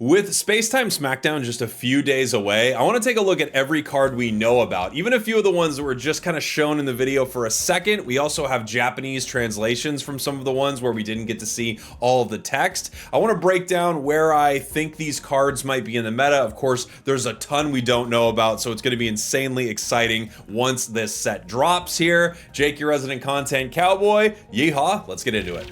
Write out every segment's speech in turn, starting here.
With Space-Time Smackdown just a few days away, I want to take a look at every card we know about, even a few of the ones that were just kind of shown in the video for a second. We also have Japanese translations from some of the ones where we didn't get to see all of the text. I want to break down where I think these cards might be in the meta. Of course, there's a ton we don't know about, so it's going to be insanely exciting once this set drops here. Jake, your resident content cowboy. Yeehaw, let's get into it.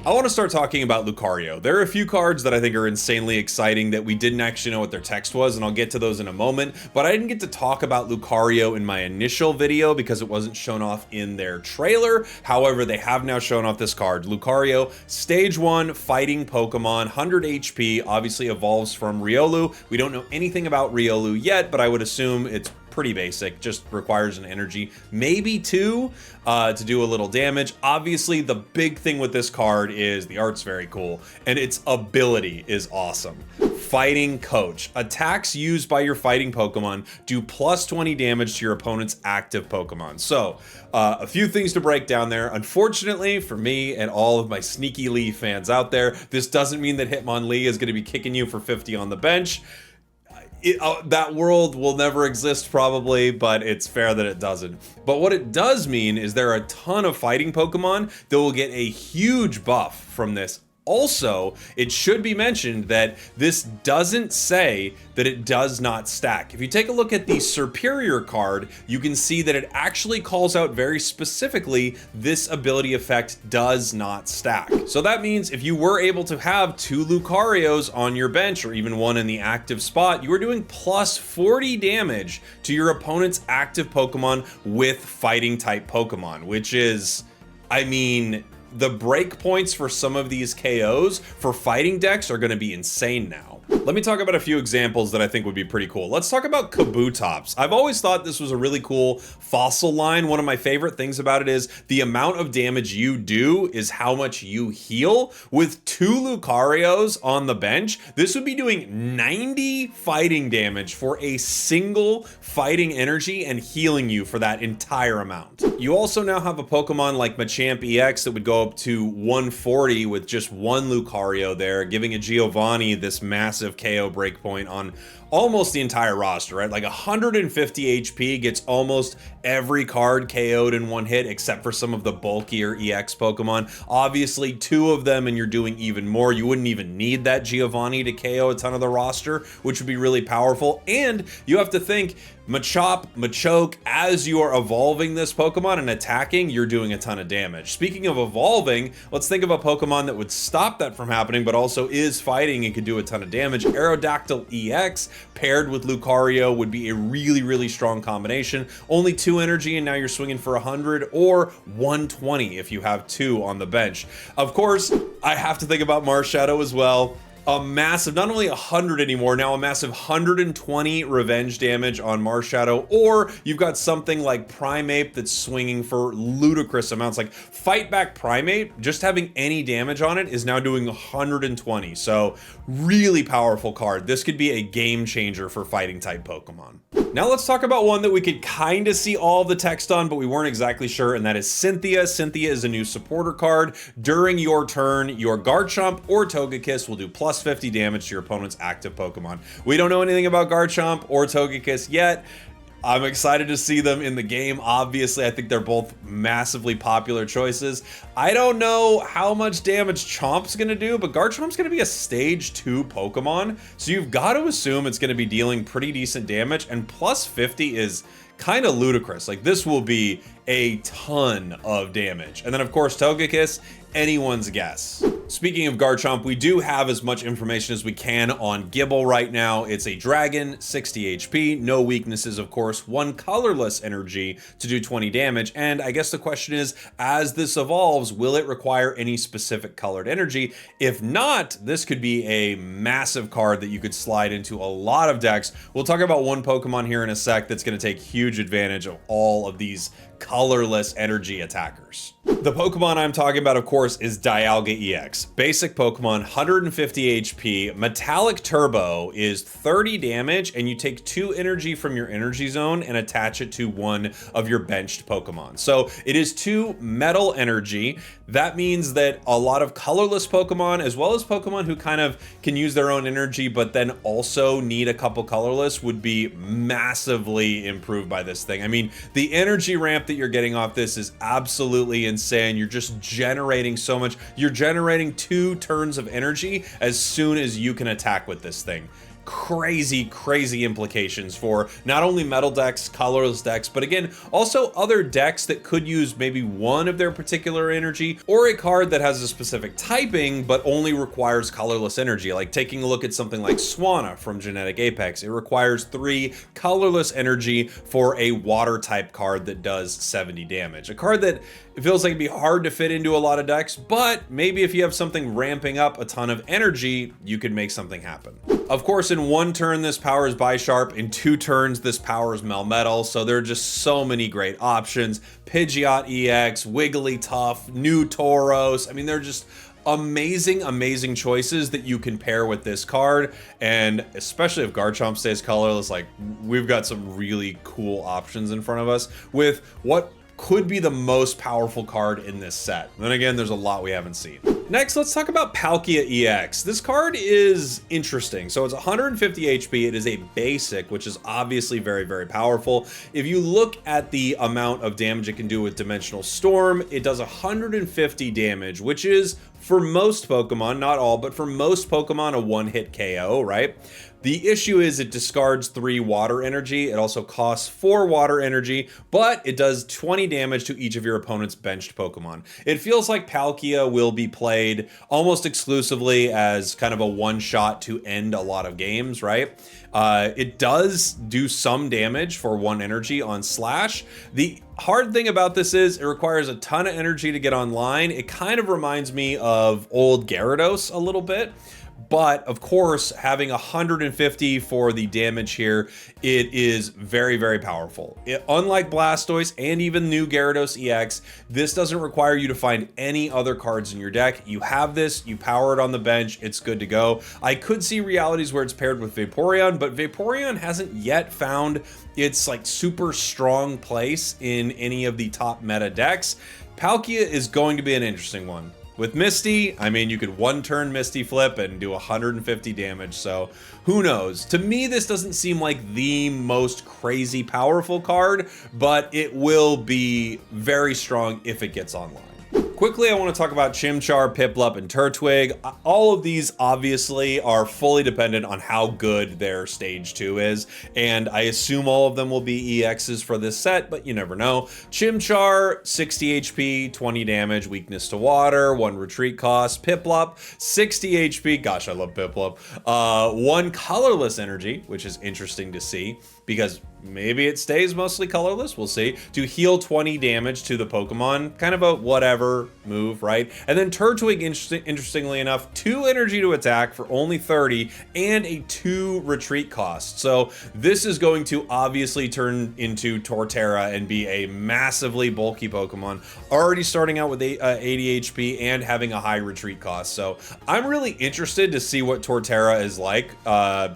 I want to start talking about Lucario. There are a few cards that I think are insanely exciting that we didn't actually know what their text was, and I'll get to those in a moment, but I didn't get to talk about Lucario in my initial video because it wasn't shown off in their trailer. However, they have now shown off this card. Lucario, Stage 1, Fighting Pokemon, 100 HP, obviously evolves from Riolu. We don't know anything about Riolu yet, but I would assume it's pretty basic, just requires an energy, maybe two, to do a little damage. Obviously, the big thing with this card is the art's very cool, and its ability is awesome. Fighting Coach. Attacks used by your fighting Pokemon do plus 20 damage to your opponent's active Pokemon. So, a few things to break down there. Unfortunately, for me and all of my sneaky Lee fans out there, this doesn't mean that Hitmonlee is going to be kicking you for 50 on the bench. That world will never exist probably, but it's fair that it doesn't. But what it does mean is there are a ton of fighting Pokemon that will get a huge buff from this. Also, it should be mentioned that this doesn't say that it does not stack. If you take a look at the Superior card, you can see that it actually calls out very specifically this ability effect does not stack. So that means if you were able to have two Lucarios on your bench, or even one in the active spot, you are doing plus 40 damage to your opponent's active Pokemon with fighting type Pokemon, which is, I mean, the breakpoints for some of these KOs for fighting decks are going to be insane now. Let me talk about a few examples that I think would be pretty cool. Let's talk about Kabutops. I've always thought this was a really cool fossil line. One of my favorite things about it is the amount of damage you do is how much you heal. With two Lucarios on the bench, this would be doing 90 fighting damage for a single fighting energy and healing you for that entire amount. You also now have a Pokemon like Machamp EX that would go up to 140 with just one Lucario there, giving a Giovanni this massive KO breakpoint on almost the entire roster, right? Like 150 HP gets almost every card KO'd in one hit, except for some of the bulkier EX Pokemon. Obviously, two of them and you're doing even more. You wouldn't even need that Giovanni to KO a ton of the roster, which would be really powerful. And you have to think, Machop, Machoke, as you are evolving this Pokemon and attacking, you're doing a ton of damage. Speaking of evolving, let's think of a Pokemon that would stop that from happening, but also is fighting and could do a ton of damage. Aerodactyl EX paired with Lucario would be a really, really strong combination. Only 2 energy and now you're swinging for 100 or 120 if you have 2 on the bench. Of course, I have to think about Marshadow as well. A massive, not only 100 anymore, now a massive 120 revenge damage on Marshadow, or you've got something like Primeape that's swinging for ludicrous amounts. Like Fight Back Primeape, just having any damage on it is now doing 120. So really powerful card. This could be a game changer for fighting type Pokemon. Now let's talk about one that we could kind of see all the text on, but we weren't exactly sure, and that is Cynthia. Cynthia is a new supporter card. During your turn, your Garchomp or Togekiss will do plus 50 damage to your opponent's active Pokemon. We don't know anything about Garchomp or Togekiss yet. I'm excited to see them in the game. Obviously, I think they're both massively popular choices. I don't know how much damage Chomp's gonna do, but Garchomp's gonna be a stage 2 Pokemon, so you've got to assume it's gonna be dealing pretty decent damage, and plus 50 is kind of ludicrous. Like, this will be a ton of damage. And then, of course, Togekiss, anyone's guess. Speaking of Garchomp, we do have as much information as we can on Gible right now. It's a dragon, 60 HP, no weaknesses, of course, 1 colorless energy to do 20 damage. And I guess the question is, as this evolves, will it require any specific colored energy? If not, this could be a massive card that you could slide into a lot of decks. We'll talk about one Pokemon here in a sec that's going to take huge advantage of all of these colorless energy attackers. The Pokemon I'm talking about, of course, is Dialga EX. Basic Pokemon, 150 HP. Metallic Turbo is 30 damage, and you take 2 energy from your energy zone and attach it to one of your benched Pokemon. So it is 2 metal energy. That means that a lot of colorless Pokemon, as well as Pokemon who kind of can use their own energy, but then also need a couple colorless, would be massively improved by this thing. I mean, the energy ramp that you're getting off this is absolutely insane. You're just generating so much. You're generating 2 turns of energy as soon as you can attack with this thing. Crazy implications for not only metal decks, colorless decks, but again, also other decks that could use maybe one of their particular energy, or a card that has a specific typing but only requires colorless energy. Like taking a look at something like Swanna from Genetic Apex. It requires 3 colorless energy for a water type card that does 70 damage. A card that it feels like it'd be hard to fit into a lot of decks, but maybe if you have something ramping up a ton of energy, you could make something happen. Of course, in 1 turn, this powers Bisharp. In 2 turns, this powers Melmetal. So there are just so many great options. Pidgeot EX, Wigglytuff, new Tauros. I mean, they're just amazing choices that you can pair with this card. And especially if Garchomp stays colorless, like we've got some really cool options in front of us with what could be the most powerful card in this set. Then again, there's a lot we haven't seen. Next, let's talk about Palkia EX. This card is interesting. So it's 150 HP. It is a basic, which is obviously very powerful. If you look at the amount of damage it can do with Dimensional Storm, it does 150 damage, which is, for most Pokemon, not all, but for most Pokemon, a 1-hit KO, right? The issue is it discards 3 water energy. It also costs 4 water energy, but it does 20 damage to each of your opponent's benched Pokemon. It feels like Palkia will be played almost exclusively as kind of a one-shot to end a lot of games, right? It does do some damage for 1 energy on Slash. The hard thing about this is it requires a ton of energy to get online. It kind of reminds me of old Gyarados a little bit. But of course, having 150 for the damage here, it is very powerful. Unlike Blastoise and even new Gyarados EX, this doesn't require you to find any other cards in your deck. You have this, you power it on the bench, it's good to go. I could see realities where it's paired with Vaporeon, but Vaporeon hasn't yet found its like super strong place in any of the top meta decks. Palkia is going to be an interesting one. With Misty, I mean, you could 1-turn Misty Flip and do 150 damage, so who knows? To me, this doesn't seem like the most crazy powerful card, but it will be very strong if it gets online. Quickly, I want to talk about Chimchar, Piplup, and Turtwig. All of these obviously are fully dependent on how good their stage 2 is, and I assume all of them will be EXs for this set, but you never know. Chimchar, 60 HP, 20 damage, weakness to water, 1 retreat cost. Piplup, 60 HP, gosh, I love Piplup. 1 colorless energy, which is interesting to see, because maybe it stays mostly colorless, we'll see, to heal 20 damage to the Pokemon. Kind of a whatever move, right? And then Turtwig, interestingly enough, 2 energy to attack for only 30 and a 2 retreat cost. So this is going to obviously turn into Torterra and be a massively bulky Pokemon, already starting out with 80 HP and having a high retreat cost. So I'm really interested to see what Torterra is like,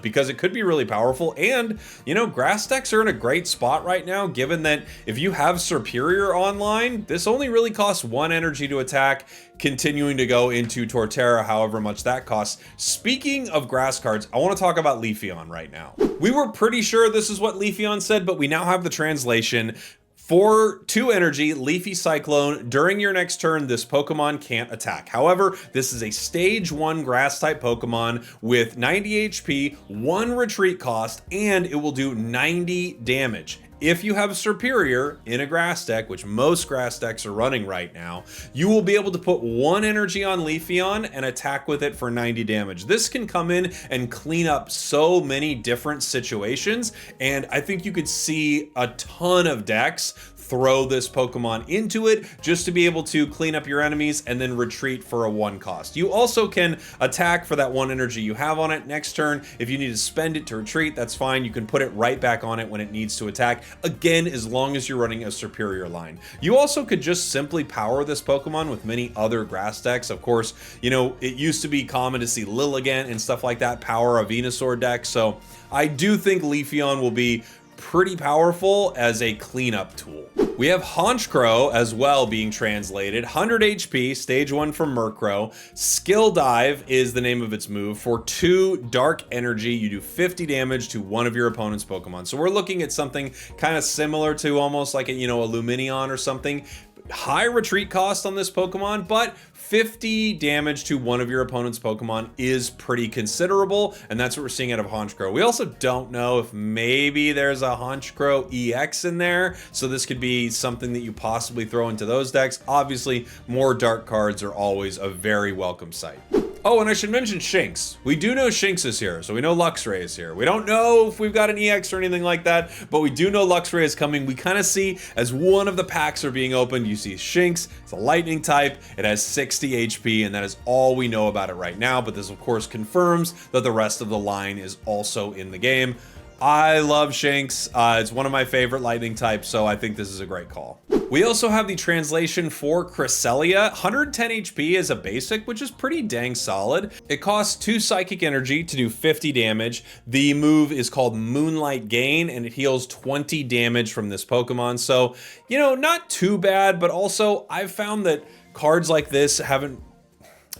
because it could be really powerful. And, you know, grass decks are in a great spot right now, given that if you have Superior online, this only really costs 1 energy to attack, continuing to go into Torterra, however much that costs. Speaking of grass cards, I want to talk about Leafeon right now. We were pretty sure this is what Leafeon said, but we now have the translation. For 2 energy, Leafy Cyclone, during your next turn, this Pokemon can't attack. However, this is a stage 1 grass type Pokemon with 90 HP, 1 retreat cost, and it will do 90 damage. If you have Superior in a grass deck, which most grass decks are running right now, you will be able to put 1 energy on Leafeon and attack with it for 90 damage. This can come in and clean up so many different situations, and I think you could see a ton of decks throw this Pokemon into it just to be able to clean up your enemies and then retreat for a 1 cost. You also can attack for that 1 energy you have on it. Next turn, if you need to spend it to retreat, that's fine. You can put it right back on it when it needs to attack. Again, as long as you're running a superior line. You also could just simply power this Pokemon with many other grass decks. Of course, you know, it used to be common to see Lilligant and stuff like that power a Venusaur deck. So I do think Leafeon will be pretty powerful as a cleanup tool. We have Honchkrow as well being translated. 100 HP, stage 1 from Murkrow. Skill Dive is the name of its move. For 2 dark energy, you do 50 damage to one of your opponent's Pokemon. So we're looking at something kind of similar to almost like a, you know, a Lumineon or something. High retreat cost on this Pokemon, but 50 damage to one of your opponent's Pokemon is pretty considerable, and that's what we're seeing out of Honchkrow. We also don't know if maybe there's a Honchkrow EX in there, so this could be something that you possibly throw into those decks. Obviously, more dark cards are always a very welcome sight. Oh, and I should mention Shinx. We do know Shinx is here, so we know Luxray is here. We don't know if we've got an EX or anything like that, but we do know Luxray is coming. We kind of see as one of the packs are being opened, you see Shinx. It's a lightning type. It has 60 HP, and that is all we know about it right now, but this of course confirms that the rest of the line is also in the game. I love Shinx. It's one of my favorite lightning types, so I think this is a great call. We also have the translation for Cresselia. 110 HP as a basic, which is pretty dang solid. It costs 2 psychic energy to do 50 damage. The move is called Moonlight Gain, and it heals 20 damage from this Pokemon. So, you know, not too bad, but also I've found that cards like this haven't,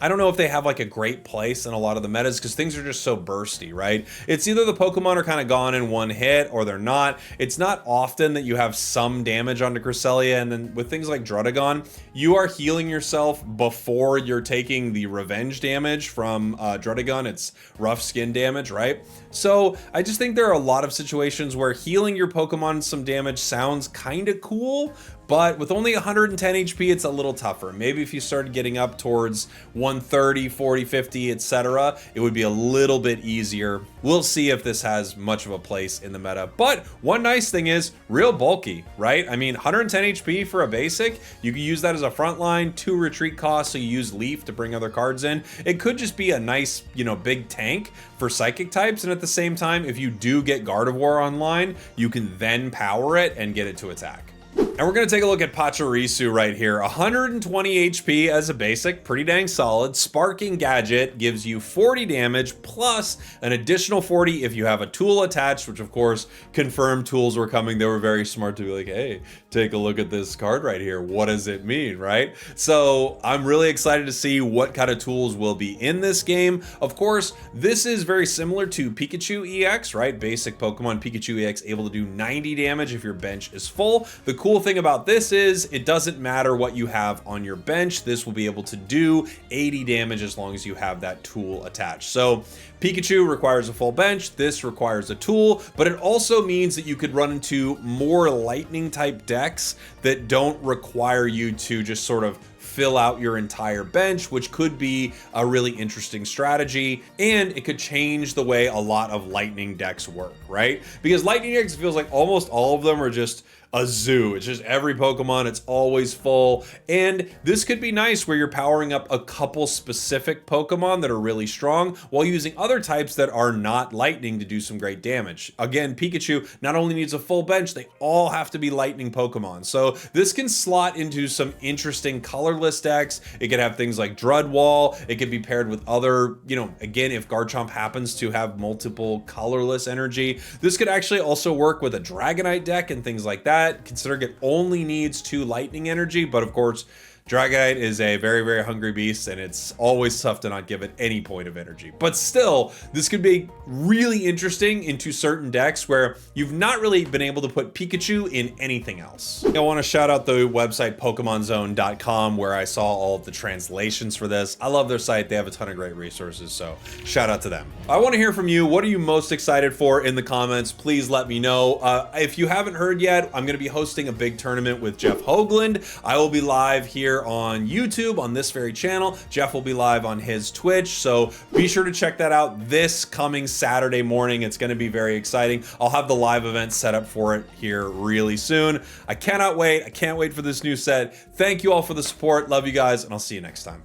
I don't know if they have like a great place in a lot of the metas because things are just so bursty, right? It's either the Pokemon are kind of gone in one hit or they're not. It's not often that you have some damage onto Cresselia, and then with things like Druddigon, you are healing yourself before you're taking the revenge damage from Druddigon. It's rough skin damage, right? So I just think there are a lot of situations where healing your Pokemon some damage sounds kind of cool, but with only 110 HP, it's a little tougher. Maybe if you started getting up towards 130, 40, 50, etc., it would be a little bit easier. We'll see if this has much of a place in the meta. But one nice thing is real bulky, right? I mean, 110 HP for a basic, you can use that as a front line, 2 retreat costs, so you use Leaf to bring other cards in. It could just be a nice, you know, big tank for psychic types, and at the same time, if you do get Gardevoir online, you can then power it and get it to attack. And we're going to take a look at Pachirisu right here. 120 HP as a basic, pretty dang solid. Sparking Gadget gives you 40 damage plus an additional 40 if you have a tool attached, which of course confirmed tools were coming. They were very smart to be like, hey, take a look at this card right here. What does it mean, right? So I'm really excited to see what kind of tools will be in this game. Of course, this is very similar to Pikachu EX, right? Basic Pokemon Pikachu EX able to do 90 damage if your bench is full. The cool thing about this is it doesn't matter what you have on your bench. This will be able to do 80 damage as long as you have that tool attached. So Pikachu requires a full bench, this requires a tool, but it also means that you could run into more lightning type decks that don't require you to just sort of fill out your entire bench, which could be a really interesting strategy, and it could change the way a lot of lightning decks work, right? Because lightning decks feels like almost all of them are just a zoo. It's just every Pokemon, it's always full. And this could be nice where you're powering up a couple specific Pokemon that are really strong while using other types that are not lightning to do some great damage. Again, Pikachu not only needs a full bench, they all have to be lightning Pokemon. So this can slot into some interesting colorless decks. It could have things like Dreadwall. It could be paired with other, you know, again, if Garchomp happens to have multiple colorless energy, this could actually also work with a Dragonite deck and things like that. Considering it only needs 2 lightning energy, but of course Dragonite is a very, very hungry beast, and it's always tough to not give it any point of energy. But still, this could be really interesting into certain decks where you've not really been able to put Pikachu in anything else. I want to shout out the website PokemonZone.com, where I saw all of the translations for this. I love their site. They have a ton of great resources, so shout out to them. I want to hear from you. What are you most excited for in the comments? Please let me know. If you haven't heard yet, I'm going to be hosting a big tournament with Jeff Hoagland. I will be live here here on YouTube on this very channel. Jeff will be live on his Twitch, so be sure to check that out this coming Saturday morning. It's going to be very exciting. I'll have the live event set up for it here really soon. I cannot wait. I can't wait for this new set. Thank you all for the support. Love you guys, and I'll see you next time.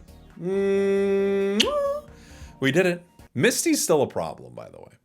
We did it. Misty's still a problem, by the way.